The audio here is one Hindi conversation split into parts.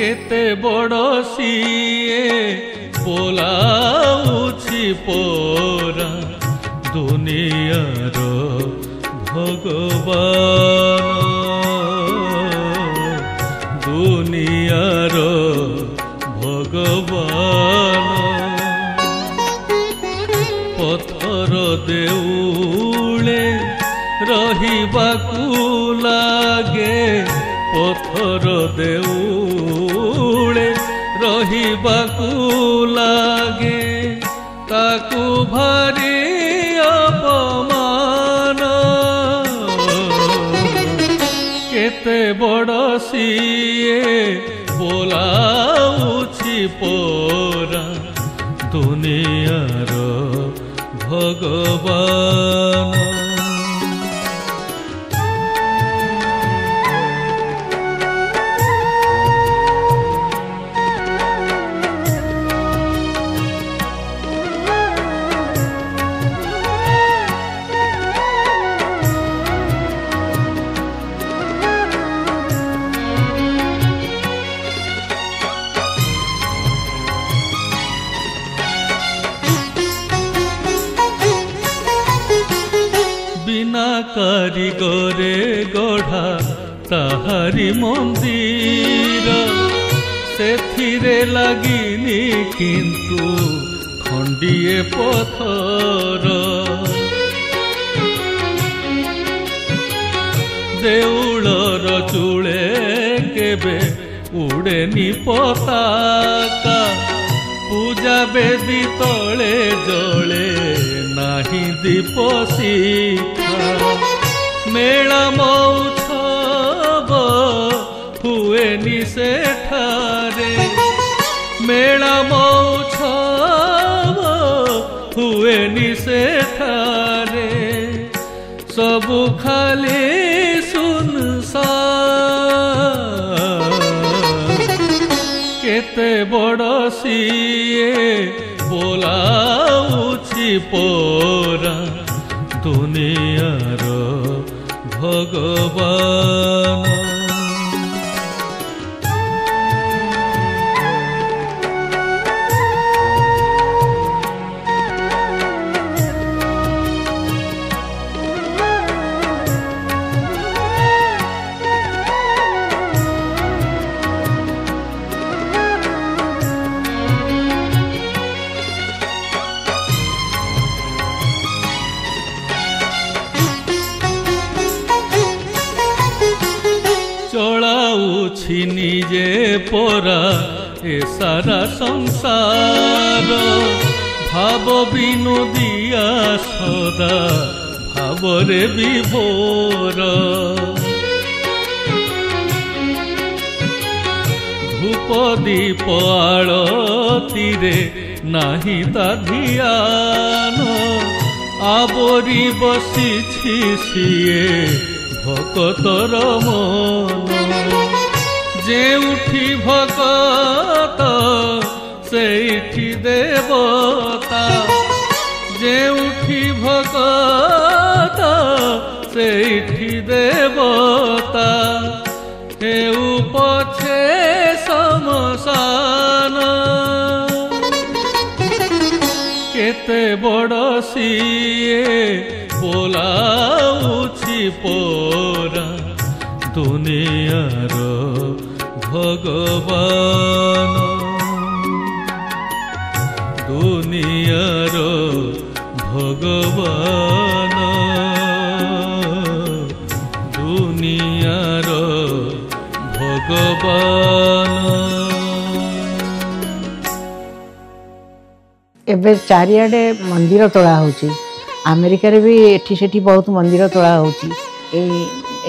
केते बड़ सीए बोलाउछि पोरा दुनियार भगवान दुनियार भगवान पथर देउले रहिबाकु लागे पथर देउले रहिबाकु लागे ताकु भारी अपमान केते बड़ सीए बोलाउछि पोरा दुनियार भगवान बिना कारीगरे गढ़ा ताहारी मंदिर सेथिरे लागिनी किंतु खंडिए पथर देउलर चूले केबे उड़ेनी पताका पूजा बेदी तले जले नाही दीप शिखा मेला मौछब हुएनी सेठारे मेला मौछब हुएनी सेठारे सबु खाली सुनसान केते बड़ सीए बोलाउछि पोरा दुनियार भगवान चलाउछि निजे पोरा ए सारा संसार भाव विनोदिया सदा भावरे विभोर धूप दीप आळतीरे नाही ता ध्यान आवरी बसिछि सिए भकतर मन जेउठी भकत सेठी देवता जेउठी भकत सेठी देवता हेउ पछे समसान केते बड़ सीए बोलाउछि पोरा दुनियार भगवान दुनियार भगवान दुनियार भगवान एबे चारियाडे मंदिर तोड़ा होची अमेरिका रे भी एठी सेठी बहुत मंदिर तोड़ा होची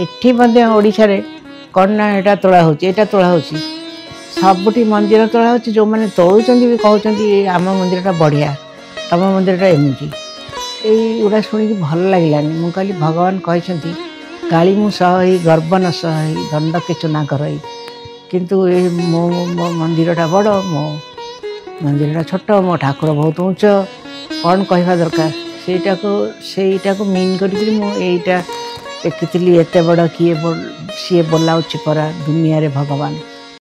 एठी मध्य ओडिशा रे कौन ना एटा तोड़ा होची एटा तोड़ा होची सबुठी मंदिर तोड़ा होची जो माने तोड़ुचंदी भी कहउचंदी आम मंदिरटा बढ़िया तम मंदिरटा एमिति एगुड़ा शुणी भल लगिलानी मु कहली भगवान कहते गाड़ी मु सही गर्व न सही दंड के चुना करई किंतु मो मंदिरटा बड़ मो मंदिरटा छोट मो ठाकुर बहुत उच्च कौन कहवा दरकार सेटा को मीन करी मुझा देखी एत बड़ किए सी बोलाऊँ परा दुनिया रे भगवान।